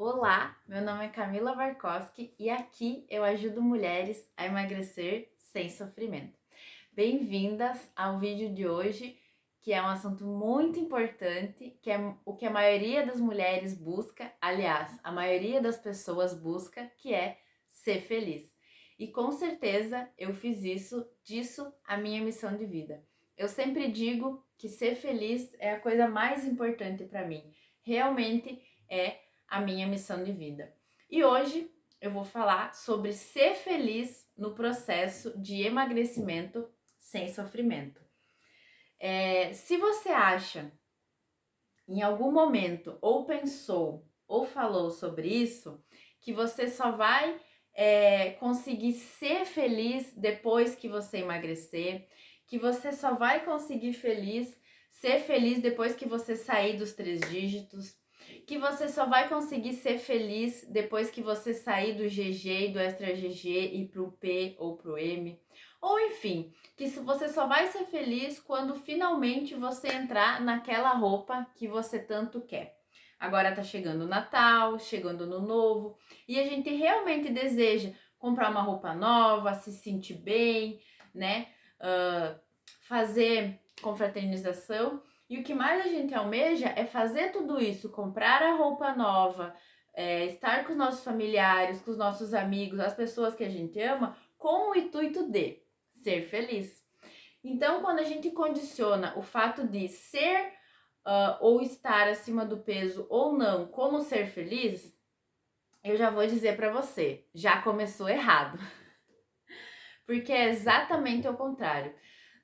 Olá, meu nome é Camila Barkowski e aqui eu ajudo mulheres a emagrecer sem sofrimento. Bem-vindas ao vídeo de hoje, que é um assunto muito importante, que é o que a maioria das mulheres busca, aliás, a maioria das pessoas busca, que é ser feliz. E com certeza eu fiz disso a minha missão de vida. Eu sempre digo que ser feliz é a coisa mais importante para mim. Realmente é a minha missão de vida. E hoje eu vou falar sobre ser feliz no processo de emagrecimento sem sofrimento. Se você acha, em algum momento, ou pensou, ou falou sobre isso, que você só vai conseguir ser feliz depois que você emagrecer, que você só vai conseguir ser feliz depois que você sair dos 3 dígitos, que você só vai conseguir ser feliz depois que você sair do GG e do extra GG e ir pro P ou pro M, ou enfim, que você só vai ser feliz quando finalmente você entrar naquela roupa que você tanto quer. Agora tá chegando o Natal, chegando no Novo, e a gente realmente deseja comprar uma roupa nova, se sentir bem, né? Fazer confraternização. E o que mais a gente almeja é fazer tudo isso, comprar a roupa nova, estar com os nossos familiares, com os nossos amigos, as pessoas que a gente ama, com o intuito de ser feliz. Então, quando a gente condiciona o fato de ser ou estar acima do peso ou não como ser feliz, eu já vou dizer para você, já começou errado. Porque é exatamente o contrário.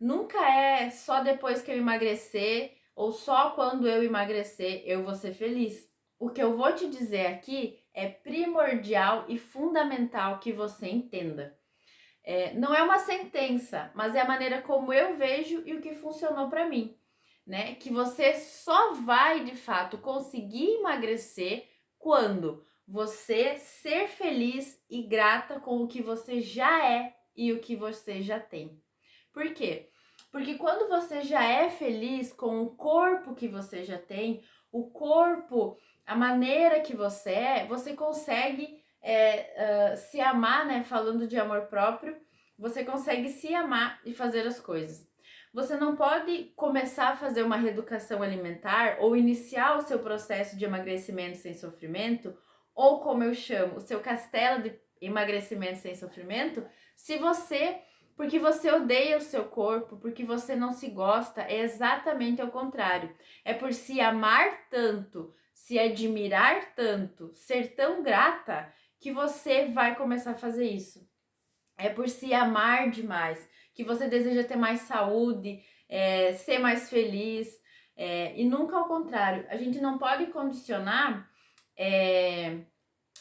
Nunca é só depois que eu emagrecer ou só quando eu emagrecer eu vou ser feliz. O que eu vou te dizer aqui é primordial e fundamental que você entenda. Não é uma sentença, mas é a maneira como eu vejo e o que funcionou para mim, né? Que você só vai de fato conseguir emagrecer quando você ser feliz e grata com o que você já é e o que você já tem. Por quê? Porque quando você já é feliz com o corpo que você já tem, o corpo, a maneira que você consegue se amar, né? Falando de amor próprio, você consegue se amar e fazer as coisas. Você não pode começar a fazer uma reeducação alimentar ou iniciar o seu processo de emagrecimento sem sofrimento, ou como eu chamo, o seu castelo de emagrecimento sem sofrimento, se você porque você odeia o seu corpo, porque você não se gosta, é exatamente ao contrário. É por se amar tanto, se admirar tanto, ser tão grata, que você vai começar a fazer isso. É por se amar demais, que você deseja ter mais saúde, ser mais feliz, e nunca ao contrário. A gente não pode condicionar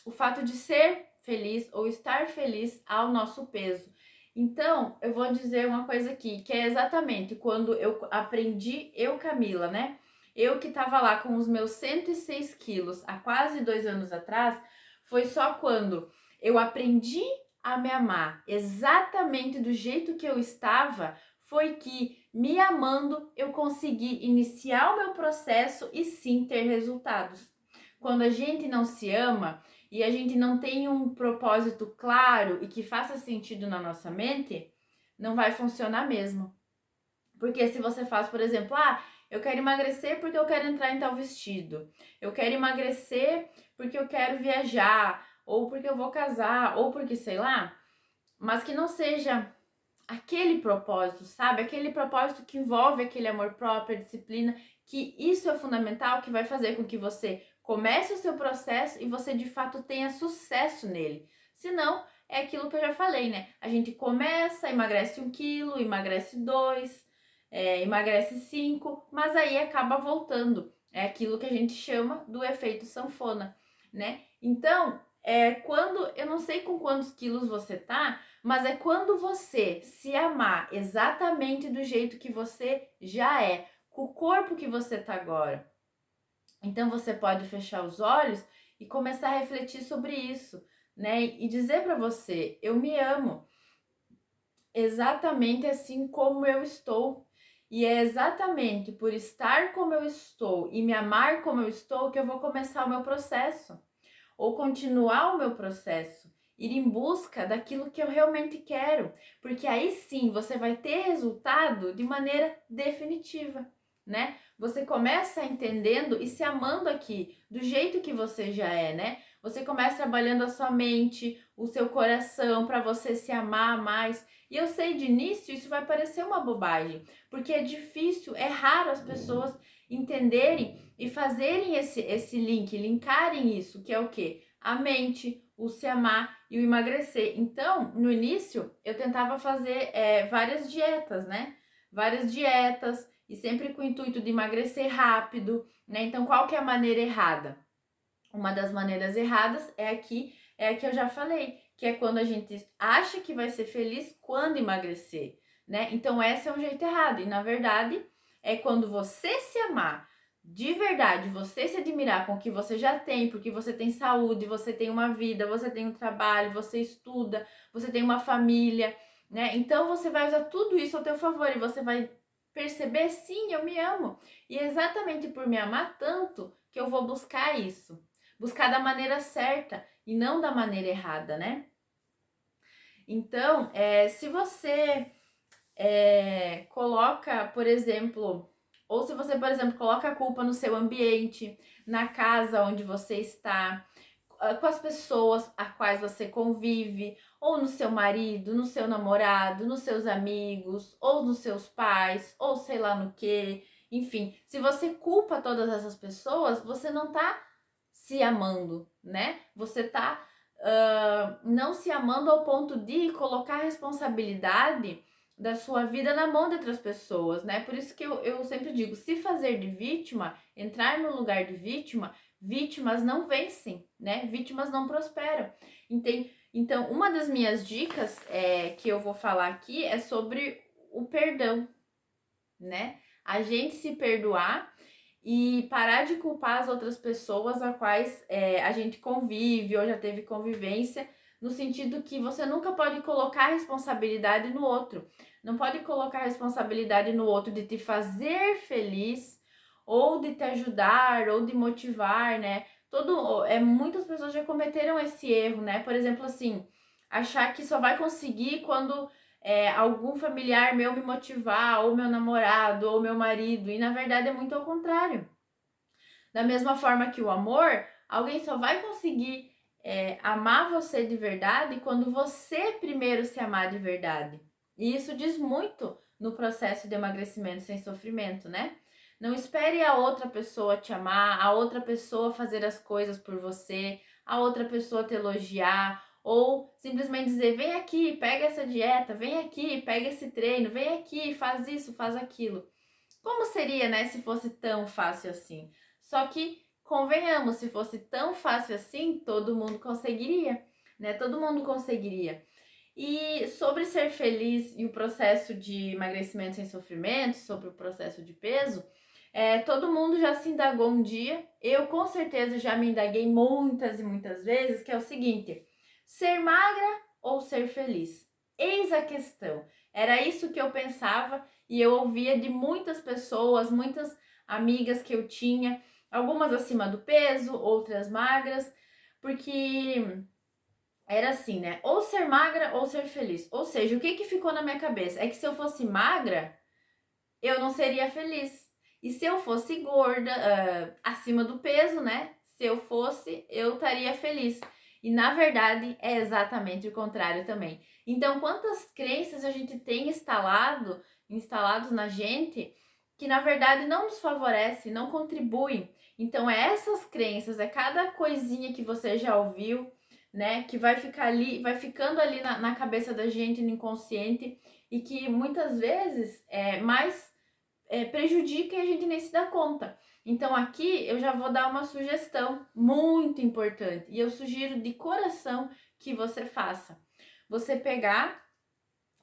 o fato de ser feliz ou estar feliz ao nosso peso. Então, eu vou dizer uma coisa aqui, que é exatamente quando eu aprendi, eu, Camila, né? Eu que tava lá com os meus 106 quilos há quase 2 anos atrás, foi só quando eu aprendi a me amar exatamente do jeito que eu estava, foi que, me amando, eu consegui iniciar o meu processo e sim ter resultados. Quando a gente não se ama e a gente não tem um propósito claro e que faça sentido na nossa mente, não vai funcionar mesmo. Porque se você faz, por exemplo, eu quero emagrecer porque eu quero entrar em tal vestido. Eu quero emagrecer porque eu quero viajar, ou porque eu vou casar, ou porque sei lá, mas que não seja aquele propósito, sabe? Aquele propósito que envolve aquele amor próprio, a disciplina, que isso é fundamental, que vai fazer com que você comece o seu processo e você de fato tenha sucesso nele. Senão, é aquilo que eu já falei, né? A gente começa, emagrece 1 quilo, emagrece 2, emagrece 5, mas aí acaba voltando. É aquilo que a gente chama do efeito sanfona, né? Então, quando eu não sei com quantos quilos você tá, mas é quando você se amar exatamente do jeito que você já é, com o corpo que você tá agora. Então você pode fechar os olhos e começar a refletir sobre isso, né? E dizer para você: eu me amo exatamente assim como eu estou. E é exatamente por estar como eu estou e me amar como eu estou que eu vou começar o meu processo. ou continuar o meu processo, ir em busca daquilo que eu realmente quero, porque aí sim você vai ter resultado de maneira definitiva, né? Você começa entendendo e se amando aqui, do jeito que você já é, né? Você começa trabalhando a sua mente, o seu coração, para você se amar mais. E eu sei de início isso vai parecer uma bobagem, porque é difícil, é raro as pessoas entenderem e fazerem esse link, linkarem isso, que é o quê? A mente, o se amar e o emagrecer. Então, no início, eu tentava fazer várias dietas, né? Várias dietas e sempre com o intuito de emagrecer rápido, né? Então, qual que é a maneira errada? Uma das maneiras erradas é a que eu já falei, que é quando a gente acha que vai ser feliz quando emagrecer, né? Então, esse é um jeito errado. E, na verdade, é quando você se amar de verdade, você se admirar com o que você já tem, porque você tem saúde, você tem uma vida, você tem um trabalho, você estuda, você tem uma família, né? Então você vai usar tudo isso ao teu favor e você vai perceber, sim, eu me amo. E é exatamente por me amar tanto que eu vou buscar isso. Buscar da maneira certa e não da maneira errada, né? Então, se você coloca, por exemplo, ou se você, por exemplo, coloca a culpa no seu ambiente, na casa onde você está, com as pessoas a quais você convive, ou no seu marido, no seu namorado, nos seus amigos, ou nos seus pais, ou sei lá no que, enfim, se você culpa todas essas pessoas, você não tá se amando, né? Você tá não se amando ao ponto de colocar a responsabilidade da sua vida na mão de outras pessoas, né? Por isso que eu sempre digo, se fazer de vítima, entrar no lugar de vítima, vítimas não vencem, né? Vítimas não prosperam. Então, uma das minhas dicas que eu vou falar aqui é sobre o perdão, né? A gente se perdoar e parar de culpar as outras pessoas a quais a gente convive ou já teve convivência, no sentido que você nunca pode colocar a responsabilidade no outro. Não pode colocar a responsabilidade no outro de te fazer feliz ou de te ajudar ou de motivar, né? Muitas pessoas já cometeram esse erro, né? Por exemplo, assim, achar que só vai conseguir quando algum familiar meu me motivar, ou meu namorado, ou meu marido, e na verdade é muito ao contrário. Da mesma forma que o amor, alguém só vai conseguir amar você de verdade quando você primeiro se amar de verdade. E isso diz muito no processo de emagrecimento sem sofrimento, né? Não espere a outra pessoa te amar, a outra pessoa fazer as coisas por você, a outra pessoa te elogiar, ou simplesmente dizer, vem aqui, pega essa dieta, vem aqui, pega esse treino, vem aqui, faz isso, faz aquilo. Como seria, né, se fosse tão fácil assim? Só que, convenhamos, se fosse tão fácil assim, todo mundo conseguiria, né? Todo mundo conseguiria. E sobre ser feliz e o processo de emagrecimento sem sofrimento, sobre o processo de peso, todo mundo já se indagou um dia, eu com certeza já me indaguei muitas e muitas vezes, que é o seguinte: ser magra ou ser feliz? Eis a questão. Era isso que eu pensava e eu ouvia de muitas pessoas, muitas amigas que eu tinha, algumas acima do peso, outras magras, porque era assim, né? Ou ser magra ou ser feliz. Ou seja, o que ficou na minha cabeça é que se eu fosse magra, eu não seria feliz. E se eu fosse gorda, acima do peso, né? Se eu fosse, eu estaria feliz. E na verdade é exatamente o contrário também. Então, quantas crenças a gente tem instalados na gente, que na verdade não nos favorece, não contribuem. Então, é essas crenças, é cada coisinha que você já ouviu, né? Que vai ficar ali, vai ficando ali na cabeça da gente, no inconsciente, e que muitas vezes mais prejudica e a gente nem se dá conta. Então aqui eu já vou dar uma sugestão muito importante e eu sugiro de coração que você faça. Você pegar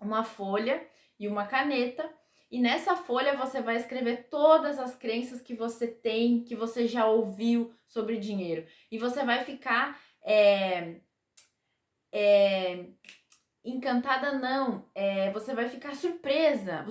uma folha e uma caneta e nessa folha você vai escrever todas as crenças que você tem, que você já ouviu sobre dinheiro. E você vai ficar encantada não, você vai ficar surpresa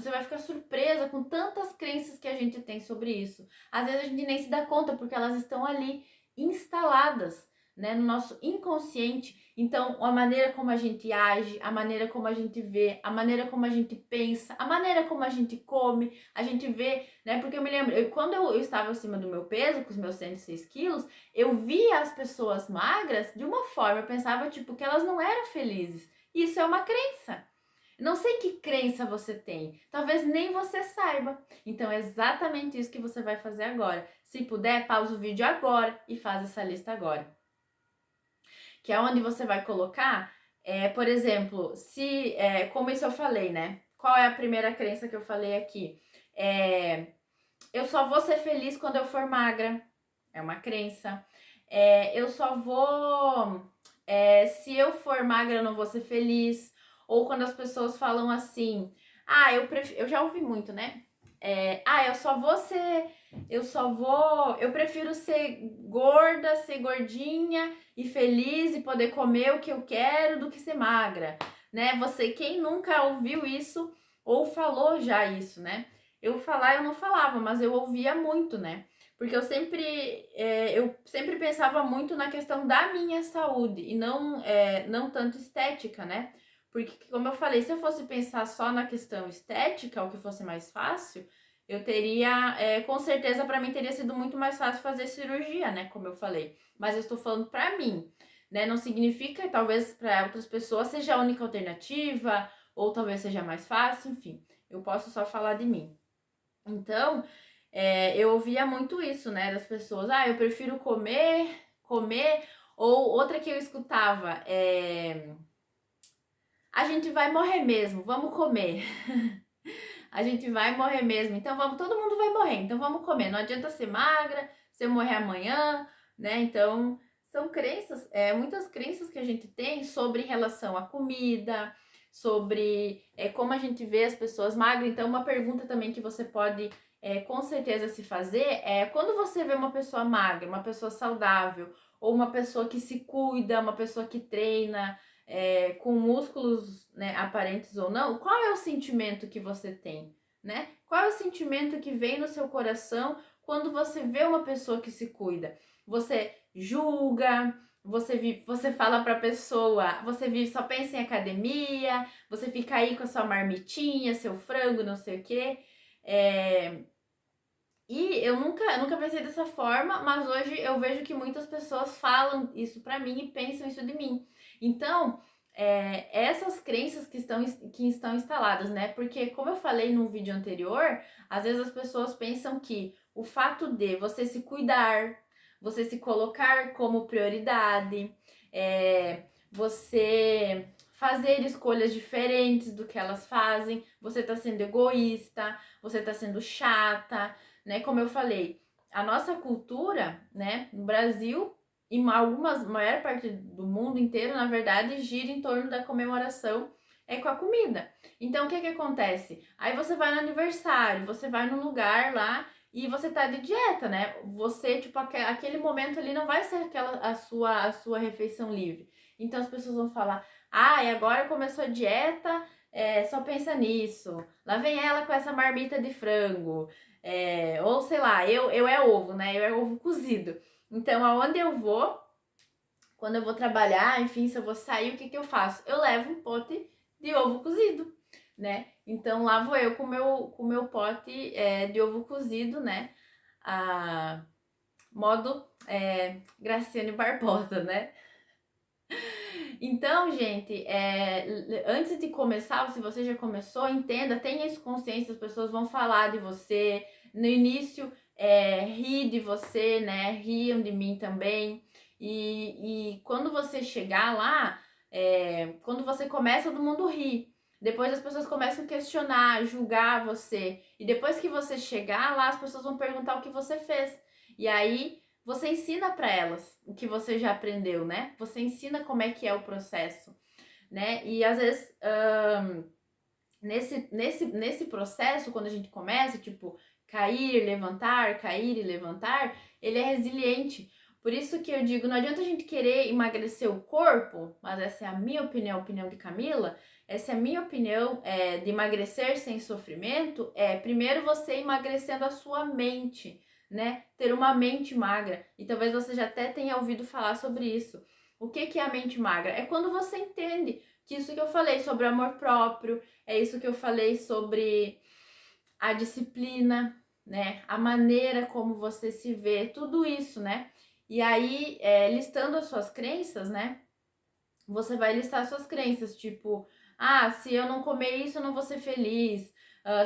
com tantas crenças que a gente tem sobre isso. Às vezes a gente nem se dá conta porque elas estão ali instaladas né, no nosso inconsciente. Então, a maneira como a gente age, a maneira como a gente vê, a maneira como a gente pensa, a maneira como a gente come, a gente vê, né? Porque eu me lembro, quando eu estava acima do meu peso, com os meus 106 quilos, eu via as pessoas magras de uma forma, eu pensava, tipo, que elas não eram felizes. Isso é uma crença. Não sei que crença você tem, talvez nem você saiba. Então é exatamente isso que você vai fazer agora. Se puder, pausa o vídeo agora e faz essa lista agora. Que é onde você vai colocar, por exemplo, se, como isso eu falei, né? Qual é a primeira crença que eu falei aqui? Eu só vou ser feliz quando eu for magra. É uma crença. Eu só vou. Se eu for magra, eu não vou ser feliz. Ou quando as pessoas falam assim, eu já ouvi muito, né? Eu só vou ser. Eu prefiro ser gorda, ser gordinha e feliz e poder comer o que eu quero do que ser magra, né? Quem nunca ouviu isso ou falou já isso, né? Eu não falava, mas eu ouvia muito, né? Porque eu sempre pensava muito na questão da minha saúde e não tanto estética, né? Porque, como eu falei, se eu fosse pensar só na questão estética, o que fosse mais fácil, eu teria, com certeza, para mim teria sido muito mais fácil fazer cirurgia, né? Como eu falei. Mas eu estou falando para mim, né? Não significa, talvez para outras pessoas seja a única alternativa, ou talvez seja mais fácil, enfim. Eu posso só falar de mim. Então, eu ouvia muito isso, né? Das pessoas, eu prefiro comer, ou outra que eu escutava, a gente vai morrer mesmo, vamos comer. A gente vai morrer mesmo, então todo mundo vai morrer, então vamos comer. Não adianta ser magra, se eu morrer amanhã, né? Então, são crenças, muitas crenças que a gente tem sobre relação à comida, sobre como a gente vê as pessoas magras. Então, uma pergunta também que você pode com certeza se fazer é quando você vê uma pessoa magra, uma pessoa saudável, ou uma pessoa que se cuida, uma pessoa que treina, com músculos, né, aparentes ou não, qual é o sentimento que você tem, né? Qual é o sentimento que vem no seu coração quando você vê uma pessoa que se cuida? Você julga, você fala pra pessoa, você vive, só pensa em academia, você fica aí com a sua marmitinha, seu frango, não sei o quê. E eu nunca pensei dessa forma, mas hoje eu vejo que muitas pessoas falam isso pra mim e pensam isso de mim. Então, essas crenças que estão instaladas, né? Porque, como eu falei no vídeo anterior, às vezes as pessoas pensam que o fato de você se cuidar, você se colocar como prioridade, você fazer escolhas diferentes do que elas fazem, você tá sendo egoísta, você tá sendo chata, né? Como eu falei, a nossa cultura, né, no Brasil e maior parte do mundo inteiro, na verdade, gira em torno da comemoração com a comida. Então, o que acontece? Aí você vai no aniversário, você vai num lugar lá e você tá de dieta, né? Você, tipo, aquele momento ali não vai ser a sua refeição livre. Então, as pessoas vão falar, e agora começou a dieta, só pensa nisso. Lá vem ela com essa marmita de frango. Ou sei lá, eu é ovo, né? Eu é ovo cozido. Então, aonde eu vou, quando eu vou trabalhar, enfim, se eu vou sair, o que eu faço? Eu levo um pote de ovo cozido, né? Então, lá vou eu com o meu pote de ovo cozido, né? Modo Graciane Barbosa, né? Então, gente, antes de começar, se você já começou, entenda, tenha isso consciência, as pessoas vão falar de você. No início, ri de você, né? Riam de mim também. E quando você chegar lá, quando você começa, todo mundo ri. Depois as pessoas começam a questionar, julgar você. E depois que você chegar lá, as pessoas vão perguntar o que você fez. E aí você ensina para elas o que você já aprendeu, né? Você ensina como é que é o processo, né? E às vezes, nesse processo, quando a gente começa, tipo, cair e levantar, ele é resiliente. Por isso que eu digo, não adianta a gente querer emagrecer o corpo, mas essa é a minha opinião, a opinião de Camila, essa é a minha opinião de emagrecer sem sofrimento, primeiro você emagrecendo a sua mente, né? Ter uma mente magra. E talvez você já até tenha ouvido falar sobre isso. O que é a mente magra? É quando você entende que isso que eu falei sobre amor próprio, é isso que eu falei sobre a disciplina, né? A maneira como você se vê, tudo isso, né? E aí, listando as suas crenças, né? Você vai listar suas crenças, tipo, se eu não comer isso, eu não vou ser feliz.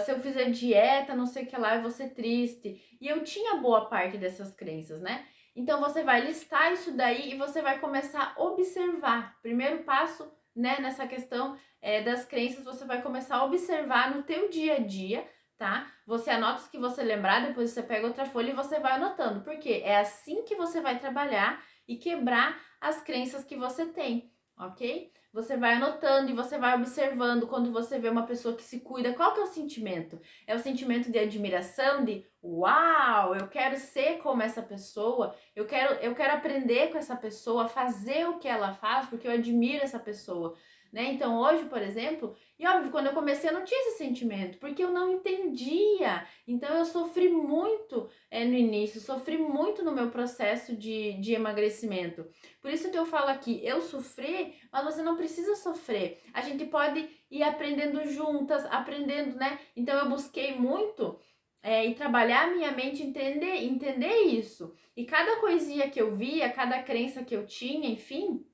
Se eu fizer dieta, não sei o que lá, eu vou ser triste. E eu tinha boa parte dessas crenças, né? Então você vai listar isso daí e você vai começar a observar. Primeiro passo, né, nessa questão das crenças, você vai começar a observar no teu dia a dia, tá? Você anota os que você lembrar, depois você pega outra folha e você vai anotando. Porque é assim que você vai trabalhar e quebrar as crenças que você tem, ok? Você vai anotando e você vai observando quando você vê uma pessoa que se cuida, qual que é o sentimento? É o sentimento de admiração, de uau, eu quero ser como essa pessoa, eu quero aprender com essa pessoa, fazer o que ela faz, porque eu admiro essa pessoa, né? Então hoje, por exemplo, e óbvio, quando eu comecei eu não tinha esse sentimento, porque eu não entendia. Então eu sofri muito no início, sofri muito no meu processo de emagrecimento. Por isso que eu falo aqui, eu sofri, mas você não precisa sofrer. A gente pode ir aprendendo juntas, aprendendo, né? Então eu busquei muito e trabalhar a minha mente, entender isso. E cada coisinha que eu via, cada crença que eu tinha, enfim,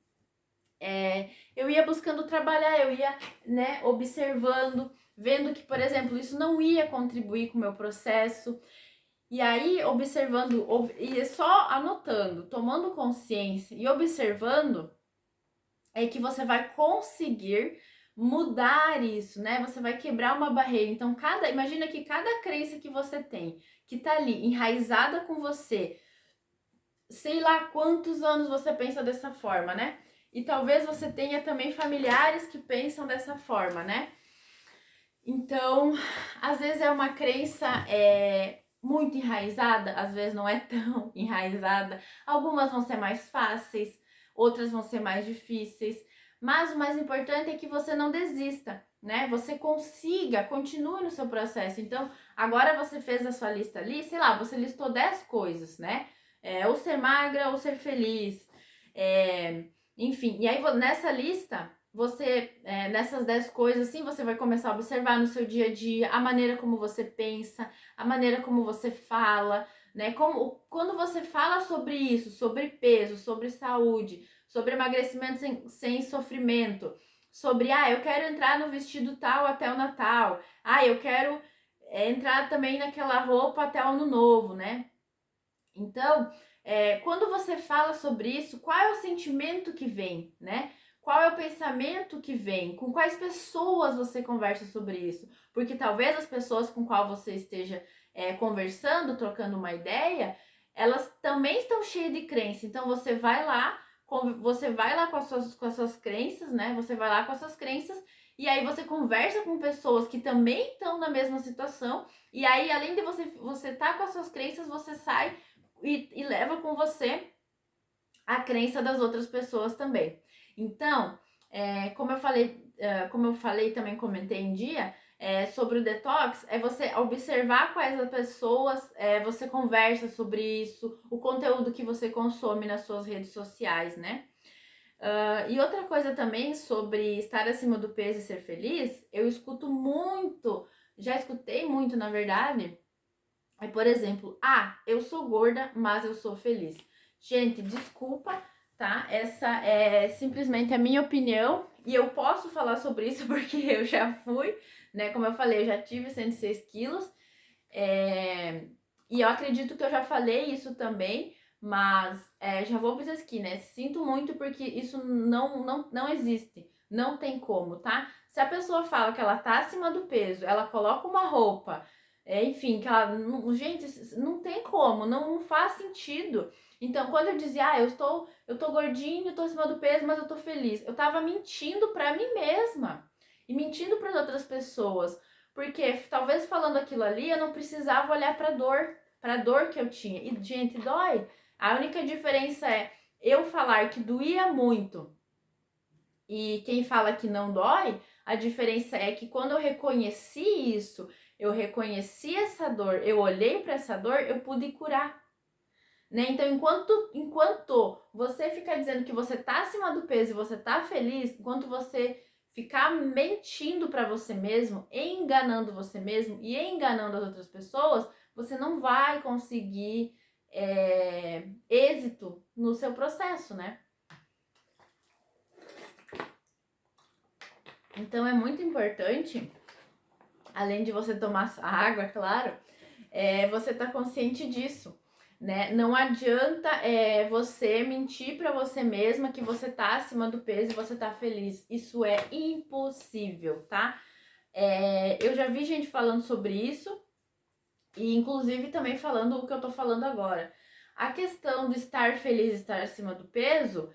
eu ia buscando trabalhar, eu ia, né, observando, vendo que, por exemplo, isso não ia contribuir com o meu processo. E aí, observando, e só anotando, tomando consciência e observando, é que você vai conseguir mudar isso, né? Você vai quebrar uma barreira. Então, imagina que cada crença que você tem, que tá ali enraizada com você, sei lá quantos anos você pensa dessa forma, né? E talvez você tenha também familiares que pensam dessa forma, né? Então, às vezes é uma crença muito enraizada, às vezes não é tão enraizada. Algumas vão ser mais fáceis, outras vão ser mais difíceis. Mas o mais importante é que você não desista, né? Você continue no seu processo. Então, agora você fez a sua lista ali, sei lá, você listou 10 coisas, né? Ou ser magra, ou ser feliz. Enfim, e aí nessa lista você, nessas 10 coisas, assim, você vai começar a observar no seu dia a dia a maneira como você pensa, a maneira como você fala, né? Quando você fala sobre isso, sobre peso, sobre saúde, sobre emagrecimento sem sofrimento, sobre, eu quero entrar no vestido tal até o Natal, eu quero entrar também naquela roupa até o Ano Novo, né? Então, quando você fala sobre isso, qual é o sentimento que vem, né? Qual é o pensamento que vem? Com quais pessoas você conversa sobre isso? Porque talvez as pessoas com qual você esteja conversando, trocando uma ideia, elas também estão cheias de crença. Então você vai lá com as suas crenças, né? Você vai lá com as suas crenças e aí você conversa com pessoas que também estão na mesma situação. E aí, além de você tá com as suas crenças, você sai e leva com você a crença das outras pessoas também. Então, como eu falei, também comentei em dia, sobre o detox, é você observar quais as pessoas você conversa sobre isso, o conteúdo que você consome nas suas redes sociais, né? E outra coisa também sobre estar acima do peso e ser feliz, eu escuto muito, já escutei muito, na verdade, por exemplo, eu sou gorda, mas eu sou feliz. Gente, desculpa, tá? Essa é simplesmente a minha opinião e eu posso falar sobre isso porque eu já fui, né? Como eu falei, eu já tive 106 quilos e eu acredito que eu já falei isso também, mas já vou dizer aqui, né? Sinto muito porque isso não existe, não tem como, tá? Se a pessoa fala que ela tá acima do peso, ela coloca uma roupa enfim, que ela. Gente, não tem como, não faz sentido. Então, quando eu dizia, eu tô gordinho, eu tô acima do peso, mas eu tô feliz, eu tava mentindo pra mim mesma e mentindo para outras pessoas, porque talvez falando aquilo ali eu não precisava olhar pra dor que eu tinha. E, gente, dói. A única diferença é eu falar que doía muito e quem fala que não dói, a diferença é que quando eu reconheci isso, eu reconheci essa dor, eu olhei para essa dor, eu pude curar. Né? Então, enquanto você ficar dizendo que você tá acima do peso e você tá feliz, enquanto você ficar mentindo para você mesmo, enganando você mesmo e enganando as outras pessoas, você não vai conseguir êxito no seu processo, né? Então é muito importante, além de você tomar água, claro, você estar consciente disso, né? Não adianta você mentir para você mesma que você tá acima do peso e você tá feliz. Isso é impossível, tá? Eu já vi gente falando sobre isso e inclusive também falando o que eu tô falando agora. A questão de estar feliz, estar acima do peso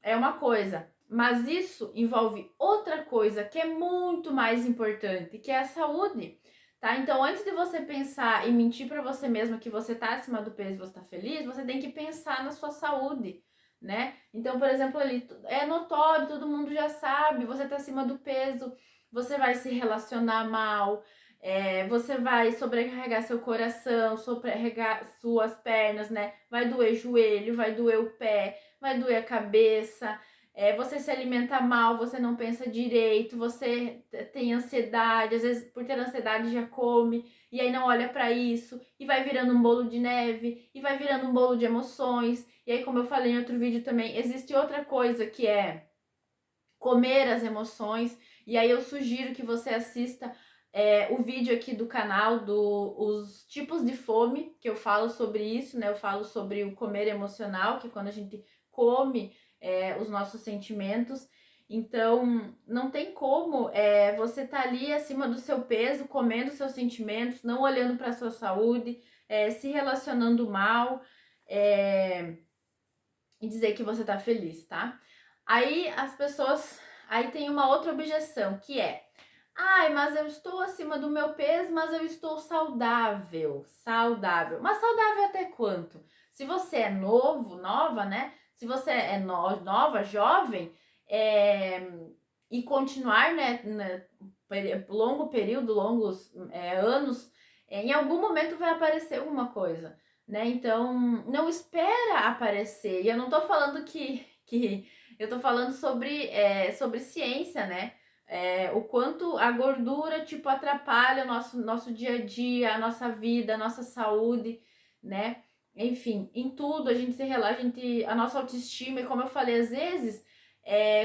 é uma coisa, mas isso envolve outra coisa que é muito mais importante, que é a saúde, tá? Então, antes de você pensar e mentir para você mesma que você tá acima do peso e você tá feliz, você tem que pensar na sua saúde, né? Então, por exemplo, ali é notório, todo mundo já sabe, você tá acima do peso, você vai se relacionar mal, você vai sobrecarregar seu coração, sobrecarregar suas pernas, né? Vai doer joelho, vai doer o pé, vai doer a cabeça, você se alimenta mal, você não pensa direito, você tem ansiedade, às vezes por ter ansiedade já come, e aí não olha para isso, e vai virando um bolo de neve, e vai virando um bolo de emoções, e aí como eu falei em outro vídeo também, existe outra coisa que é comer as emoções, e aí eu sugiro que você assista o vídeo aqui do canal os tipos de fome, que eu falo sobre isso, né? Eu falo sobre o comer emocional, que é quando a gente come os nossos sentimentos. Então, não tem como você estar ali acima do seu peso, comendo seus sentimentos, não olhando para a sua saúde, se relacionando mal e dizer que você tá feliz, tá? Aí as pessoas. Aí tem uma outra objeção que é: ai, mas eu estou acima do meu peso, mas eu estou saudável. Saudável. Mas saudável até quanto? Se você é novo, nova, né? Se você é nova, jovem, e continuar, né, longo período, longos anos, em algum momento vai aparecer alguma coisa, né? Então, não espera aparecer. E eu não tô falando que eu tô falando sobre ciência, né? O quanto a gordura, tipo, atrapalha o nosso dia a dia, a nossa vida, a nossa saúde, né? Enfim, em tudo a gente se relaxa, a nossa autoestima, e como eu falei, às vezes,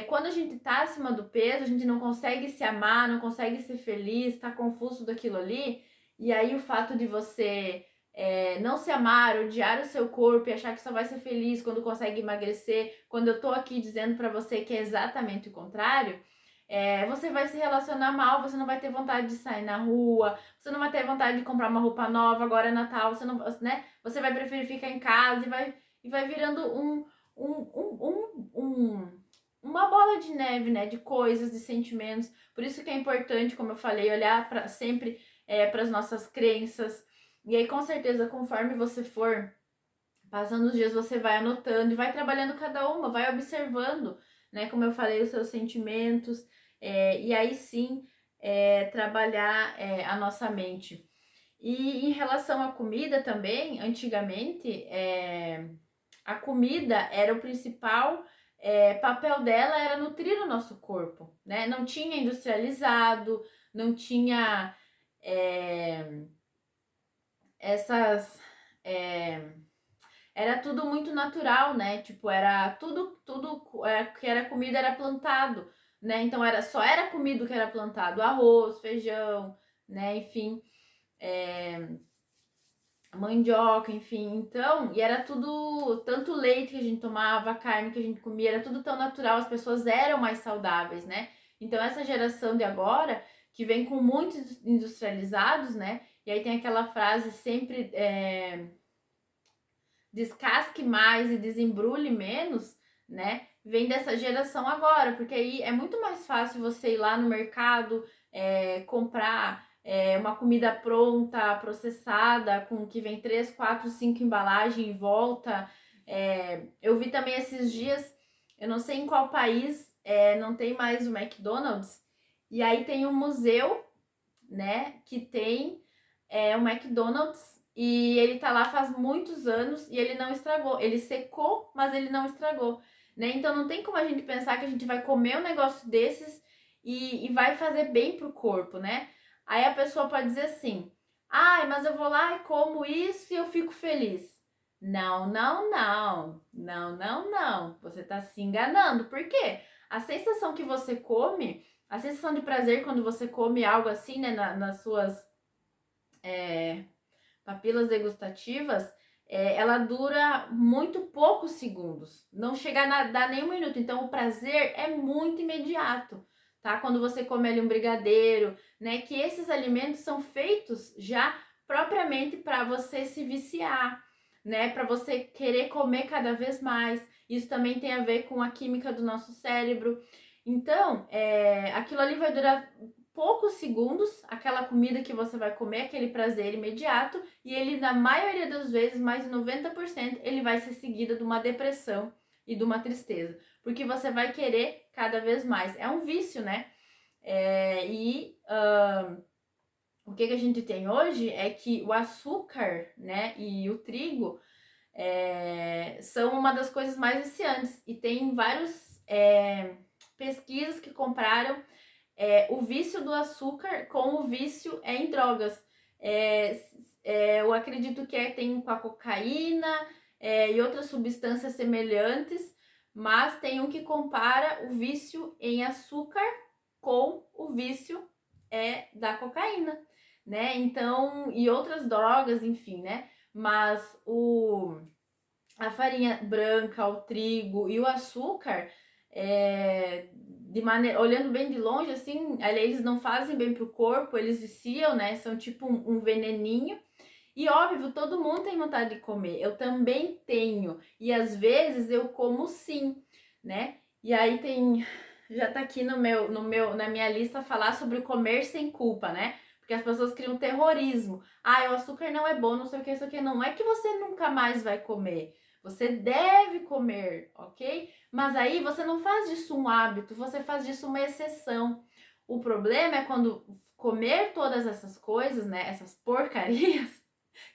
quando a gente tá acima do peso, a gente não consegue se amar, não consegue ser feliz, tá confuso daquilo ali, e aí o fato de você não se amar, odiar o seu corpo e achar que só vai ser feliz quando consegue emagrecer, quando eu tô aqui dizendo pra você que é exatamente o contrário, você vai se relacionar mal, você não vai ter vontade de sair na rua, você não vai ter vontade de comprar uma roupa nova, agora é Natal, você não, né? Você vai preferir ficar em casa e vai virando uma bola de neve, né? De coisas, de sentimentos. Por isso que é importante, como eu falei, olhar sempre para as nossas crenças. E aí, com certeza, conforme você for passando os dias, você vai anotando e vai trabalhando cada uma, vai observando, né? Como eu falei, os seus sentimentos, e aí sim trabalhar a nossa mente. E em relação à comida também, antigamente, a comida era o principal papel dela, era nutrir o nosso corpo, né? Não tinha industrializado, não tinha essas. Era tudo muito natural, né? Tipo, era tudo que era comida era plantado, né? Então só era comido que era plantado, arroz, feijão, né? Enfim, mandioca, enfim. Então, e era tudo, tanto leite que a gente tomava, carne que a gente comia, era tudo tão natural, as pessoas eram mais saudáveis, né? Então, essa geração de agora, que vem com muitos industrializados, né? E aí tem aquela frase sempre descasque mais e desembrulhe menos, né? Vem dessa geração agora, porque aí é muito mais fácil você ir lá no mercado, comprar uma comida pronta, processada, com que vem 3, 4, 5 embalagens em volta. Eu vi também esses dias, eu não sei em qual país, não tem mais o McDonald's, e aí tem um museu, né, que tem o McDonald's e ele tá lá faz muitos anos e ele não estragou. Ele secou, mas ele não estragou, né? Então não tem como a gente pensar que a gente vai comer um negócio desses e vai fazer bem pro corpo, né? Aí a pessoa pode dizer assim: ai, mas eu vou lá e como isso e eu fico feliz. Não, não, não. Não, não, não. Você tá se enganando. Por quê? A sensação que você come, a sensação de prazer quando você come algo assim, né, nas suas papilas degustativas, ela dura muito poucos segundos. Não chega a dar nem um minuto. Então, o prazer é muito imediato, tá? Quando você come ali um brigadeiro, né? Que esses alimentos são feitos já propriamente para você se viciar, né? Para você querer comer cada vez mais. Isso também tem a ver com a química do nosso cérebro. Então, aquilo ali vai durar poucos segundos, aquela comida que você vai comer, aquele prazer imediato, e ele, na maioria das vezes, mais de 90%, ele vai ser seguido de uma depressão e de uma tristeza, porque você vai querer cada vez mais. É um vício, né? O que a gente tem hoje é que o açúcar, né, e o trigo são uma das coisas mais viciantes, e tem vários pesquisas que compararam o vício do açúcar com o vício em drogas. Eu acredito que tem com a cocaína e outras substâncias semelhantes, mas tem um que compara o vício em açúcar com o vício da cocaína, né? Então, e outras drogas, enfim, né? Mas a farinha branca, o trigo e o açúcar, olhando bem de longe, assim, eles não fazem bem pro corpo, eles viciam, né? São tipo um veneninho. E óbvio, todo mundo tem vontade de comer. Eu também tenho. E às vezes eu como sim, né? E aí já tá aqui na minha lista falar sobre o comer sem culpa, né? Porque as pessoas criam terrorismo. Ah, o açúcar não é bom, não sei o que, isso aqui. Não é que você nunca mais vai comer. Você deve comer, ok? Mas aí você não faz disso um hábito, você faz disso uma exceção. O problema é quando comer todas essas coisas, né? Essas porcarias,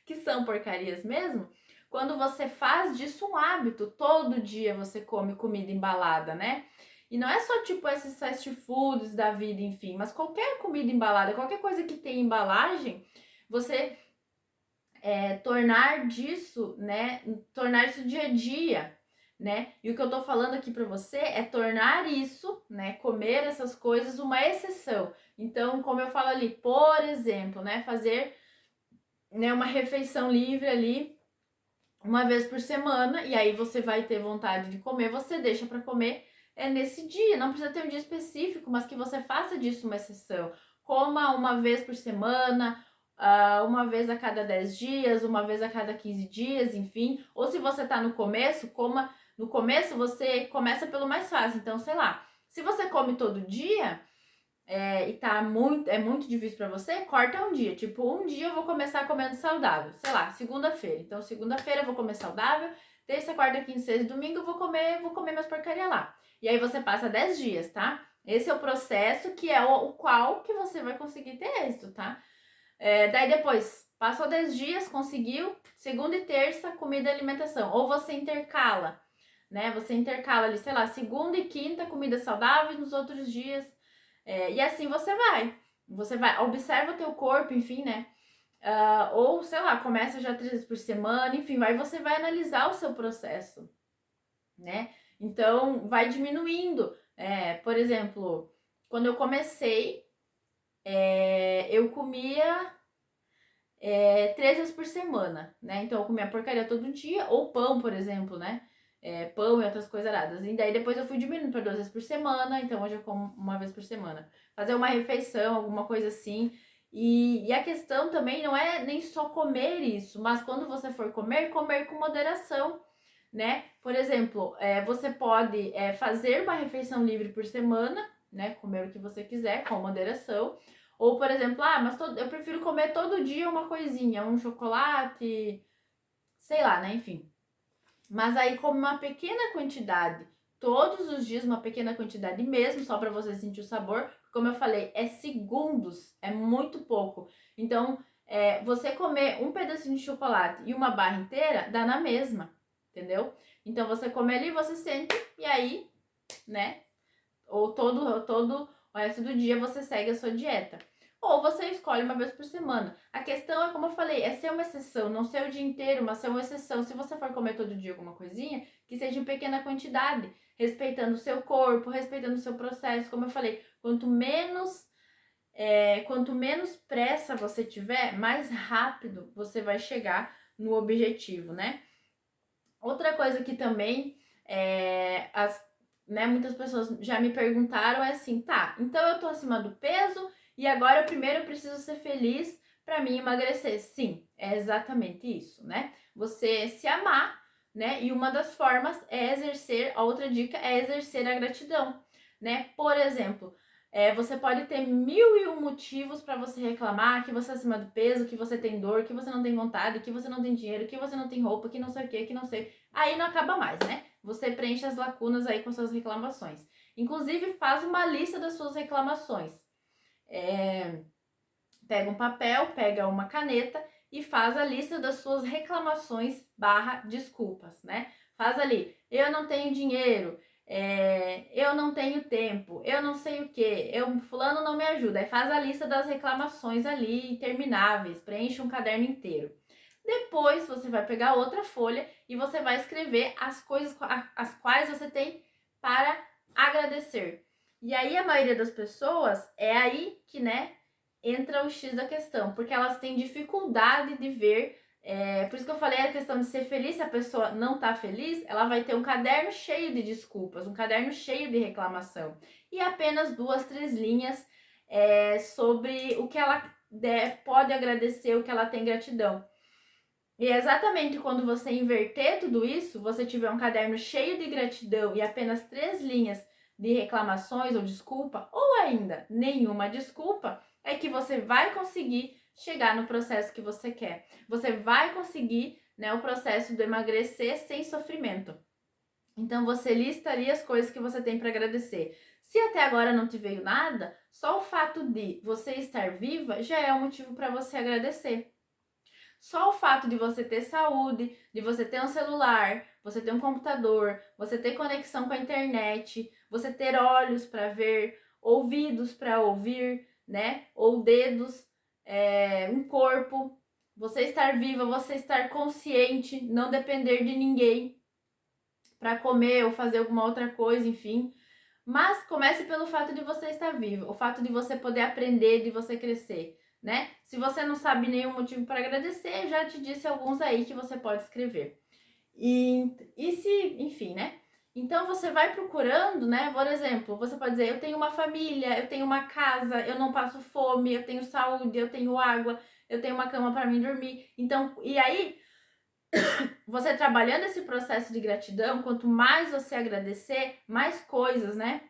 que são porcarias mesmo, quando você faz disso um hábito, todo dia você come comida embalada, né? E não é só tipo esses fast foods da vida, enfim, mas qualquer comida embalada, qualquer coisa que tem embalagem, você tornar disso, né? Tornar isso dia a dia, né? E o que eu tô falando aqui para você é tornar isso, né? Comer essas coisas uma exceção. Então, como eu falo ali, por exemplo, né? Fazer, né, uma refeição livre ali uma vez por semana, e aí você vai ter vontade de comer, você deixa para comer nesse dia. Não precisa ter um dia específico, mas que você faça disso uma exceção. Coma uma vez por semana, uma vez a cada 10 dias, uma vez a cada 15 dias, enfim. Ou se você tá no começo, coma. No começo você começa pelo mais fácil. Então, sei lá, se você come todo dia e é muito difícil para você, corta um dia. Tipo, um dia eu vou começar comendo saudável. Sei lá, segunda-feira. Então, segunda-feira eu vou comer saudável. Terça, quarta, quinta, sexta, domingo eu vou comer minhas porcaria lá. E aí você passa 10 dias, tá? Esse é o processo que é o qual que você vai conseguir ter êxito, tá? Daí depois, passou 10 dias, conseguiu, segunda e terça, comida e alimentação. Ou você intercala, né? Você intercala ali, sei lá, segunda e quinta, comida saudável, nos outros dias. E assim você vai. Você vai, observa o teu corpo, enfim, né? Ou, sei lá, começa já 3 vezes por semana, enfim, você vai analisar o seu processo, né? Então, vai diminuindo. Por exemplo, quando eu comecei, eu comia 3 vezes por semana, né? Então eu comia porcaria todo dia, ou pão, por exemplo, né? Pão e outras coisas aradas. E daí depois eu fui diminuindo para 2 vezes por semana, então hoje eu como uma vez por semana. Fazer uma refeição, alguma coisa assim. E a questão também não é nem só comer isso, mas quando você for comer, comer com moderação, né? Por exemplo, você pode fazer uma refeição livre por semana, né? Comer o que você quiser, com moderação. Ou, por exemplo, mas eu prefiro comer todo dia uma coisinha, um chocolate, sei lá, né? Enfim. Mas aí come uma pequena quantidade todos os dias, uma pequena quantidade mesmo, só para você sentir o sabor. Como eu falei, é segundos, é muito pouco. Então, você comer um pedacinho de chocolate e uma barra inteira, dá na mesma, entendeu? Então, você come ali, você sente, e aí, né? Ou todo o resto do dia você segue a sua dieta. Ou você escolhe uma vez por semana. A questão é, como eu falei, é ser uma exceção, não ser o dia inteiro, mas ser uma exceção. Se você for comer todo dia alguma coisinha, que seja em pequena quantidade, respeitando o seu corpo, respeitando o seu processo. Como eu falei, quanto menos pressa você tiver, mais rápido você vai chegar no objetivo, né? Outra coisa que também muitas pessoas já me perguntaram é assim, tá, então eu tô acima do peso e agora primeiro eu preciso ser feliz para mim emagrecer. Sim, é exatamente isso, né? Você se amar, né? E uma das formas é exercer, a outra dica é exercer a gratidão, né? Por exemplo, você pode ter 1001 motivos para você reclamar que você é acima do peso, que você tem dor, que você não tem vontade, que você não tem dinheiro, que você não tem roupa, que não sei o que não sei. Aí não acaba mais, né? Você preenche as lacunas aí com suas reclamações. Inclusive, faz uma lista das suas reclamações. Pega um papel, pega uma caneta e faz a lista das suas reclamações / desculpas, né? Faz ali, eu não tenho dinheiro, eu não tenho tempo, eu não sei o que, fulano não me ajuda. Aí faz a lista das reclamações ali, intermináveis, preenche um caderno inteiro. Depois você vai pegar outra folha e você vai escrever as coisas as quais você tem para agradecer. E aí a maioria das pessoas é aí que, né, entra o X da questão, porque elas têm dificuldade de ver. Por isso que eu falei a questão de ser feliz. Se a pessoa não tá feliz, ela vai ter um caderno cheio de desculpas, um caderno cheio de reclamação e apenas 2, 3 linhas sobre o que ela pode agradecer, o que ela tem gratidão. E exatamente quando você inverter tudo isso, você tiver um caderno cheio de gratidão e apenas 3 linhas de reclamações ou desculpa, ou ainda nenhuma desculpa, é que você vai conseguir chegar no processo que você quer. Você vai conseguir, né, o processo do emagrecer sem sofrimento. Então você listaria as coisas que você tem para agradecer. Se até agora não te veio nada, só o fato de você estar viva já é um motivo para você agradecer. Só o fato de você ter saúde, de você ter um celular, você ter um computador, você ter conexão com a internet, você ter olhos para ver, ouvidos para ouvir, né? Ou dedos, um corpo, você estar viva, você estar consciente, não depender de ninguém para comer ou fazer alguma outra coisa, enfim. Mas comece pelo fato de você estar vivo, o fato de você poder aprender, de você crescer, né? Se você não sabe nenhum motivo para agradecer, já te disse alguns aí que você pode escrever. Enfim, né? Então você vai procurando, né? Por exemplo, você pode dizer, eu tenho uma família, eu tenho uma casa, eu não passo fome, eu tenho saúde, eu tenho água, eu tenho uma cama para mim dormir. Então, e aí você trabalhando esse processo de gratidão, quanto mais você agradecer, mais coisas, né,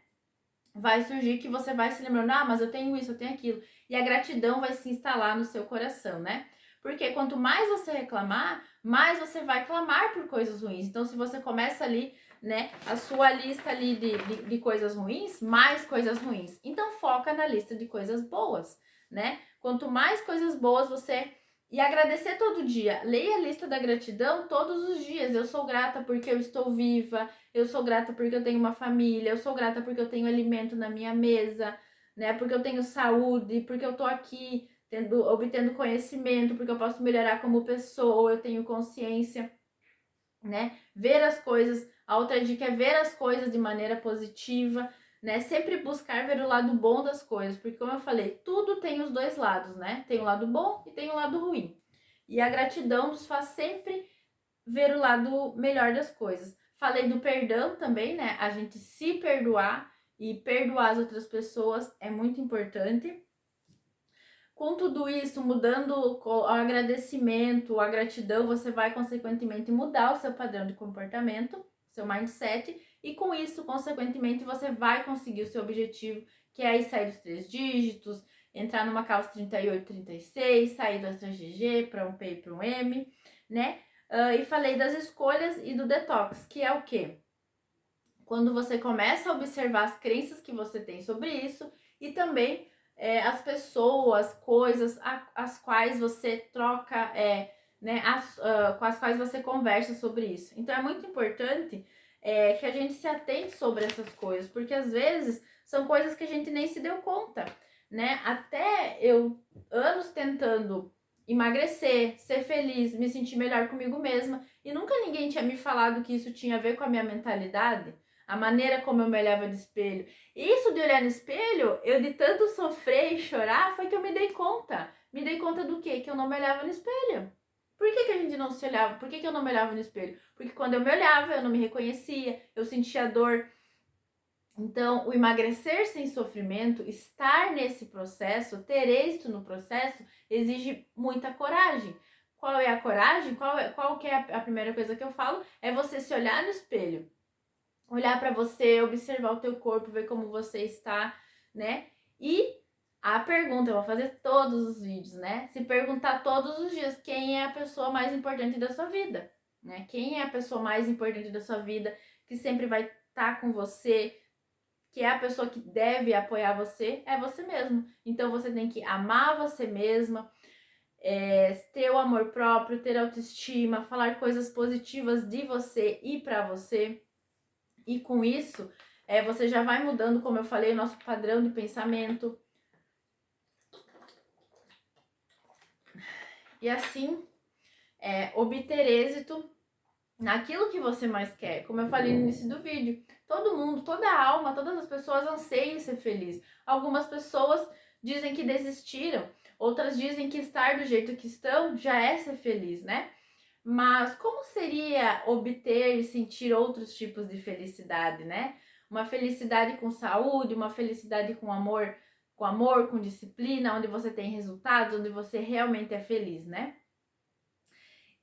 vai surgir que você vai se lembrando, mas eu tenho isso, eu tenho aquilo. E a gratidão vai se instalar no seu coração, né? Porque quanto mais você reclamar, mais você vai clamar por coisas ruins. Então, se você começa ali, né, a sua lista ali de coisas ruins, mais coisas ruins. Então, foca na lista de coisas boas, né? Quanto mais coisas boas você... E agradecer todo dia. Leia a lista da gratidão todos os dias. Eu sou grata porque eu estou viva. Eu sou grata porque eu tenho uma família. Eu sou grata porque eu tenho alimento na minha mesa, né? Porque eu tenho saúde, porque eu tô aqui obtendo conhecimento, porque eu posso melhorar como pessoa, eu tenho consciência, né? Ver as coisas. A outra dica é ver as coisas de maneira positiva, né? Sempre buscar ver o lado bom das coisas, porque como eu falei, tudo tem os dois lados, né? Tem o lado bom e tem o lado ruim. E a gratidão nos faz sempre ver o lado melhor das coisas. Falei do perdão também, né? A gente se perdoar e perdoar as outras pessoas é muito importante. Com tudo isso, mudando o agradecimento, a gratidão, você vai consequentemente mudar o seu padrão de comportamento, seu mindset, e com isso, consequentemente, você vai conseguir o seu objetivo, que é aí sair dos 3 dígitos, entrar numa calça 38, 36, sair do Extra GG para um P e para um M, né? E falei das escolhas e do detox, que é o quê? quando você começa a observar as crenças que você tem sobre isso e também as pessoas, coisas as quais você troca, né, com as quais você conversa sobre isso. Então é muito importante que a gente se atente sobre essas coisas, porque às vezes são coisas que a gente nem se deu conta, né? Até eu, anos tentando emagrecer, ser feliz, me sentir melhor comigo mesma, e nunca ninguém tinha me falado que isso tinha a ver com a minha mentalidade, a maneira como eu me olhava de espelho. E isso de olhar no espelho, eu de tanto sofrer e chorar, foi que eu me dei conta. Me dei conta do quê? Que eu não me olhava no espelho. Por que a gente não se olhava? Por que eu não me olhava no espelho? Porque quando eu me olhava, eu não me reconhecia, eu sentia dor. Então, o emagrecer sem sofrimento, estar nesse processo, ter êxito no processo, exige muita coragem. Qual é a coragem? Qual que é a primeira coisa que eu falo? É você se olhar no espelho. Olhar para você, observar o teu corpo, ver como você está, né? E a pergunta, eu vou fazer todos os vídeos, né? Se perguntar todos os dias quem é a pessoa mais importante da sua vida, né? Quem é a pessoa mais importante da sua vida, que sempre vai estar com você, que é a pessoa que deve apoiar você, é você mesmo. Então você tem que amar você mesma, ter o amor próprio, ter autoestima, falar coisas positivas de você e para você. E com isso, você já vai mudando, como eu falei, o nosso padrão de pensamento. E assim, obter êxito naquilo que você mais quer. Como eu falei no início do vídeo, todo mundo, toda alma, todas as pessoas anseiam ser feliz. Algumas pessoas dizem que desistiram, outras dizem que estar do jeito que estão já é ser feliz, né? Mas como seria obter e sentir outros tipos de felicidade, né? Uma felicidade com saúde, uma felicidade com amor, com disciplina, onde você tem resultados, onde você realmente é feliz, né?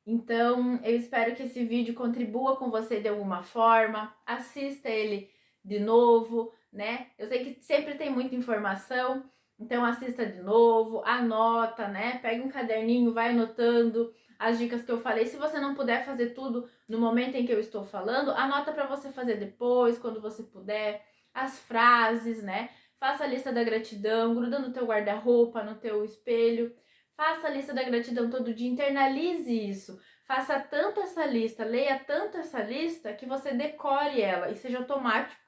Então, eu espero que esse vídeo contribua com você de alguma forma. Assista ele de novo, né? Eu sei que sempre tem muita informação, então assista de novo, anota, né? Pega um caderninho, vai anotando as dicas que eu falei. Se você não puder fazer tudo no momento em que eu estou falando, anota para você fazer depois, quando você puder. As frases, né? Faça a lista da gratidão, gruda no teu guarda-roupa, no teu espelho. Faça a lista da gratidão todo dia, internalize isso. Faça tanto essa lista, leia tanto essa lista que você decore ela e seja automático.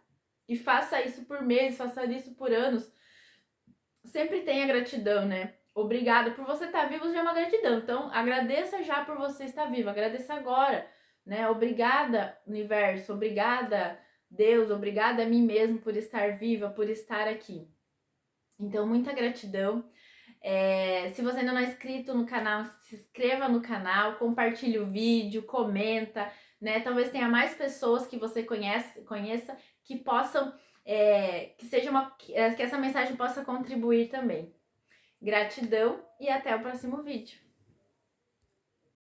E faça isso por meses, faça isso por anos. Sempre tenha gratidão, né? Obrigada por você estar vivo, já é uma gratidão. Então, agradeça já por você estar vivo, agradeça agora, né? Obrigada, universo, obrigada, Deus, obrigada a mim mesmo por estar viva, por estar aqui. Então, muita gratidão. Se você ainda não é inscrito no canal, se inscreva no canal, compartilhe o vídeo, comenta, né? Talvez tenha mais pessoas que você conheça que possam, que essa mensagem possa contribuir também. Gratidão e até o próximo vídeo.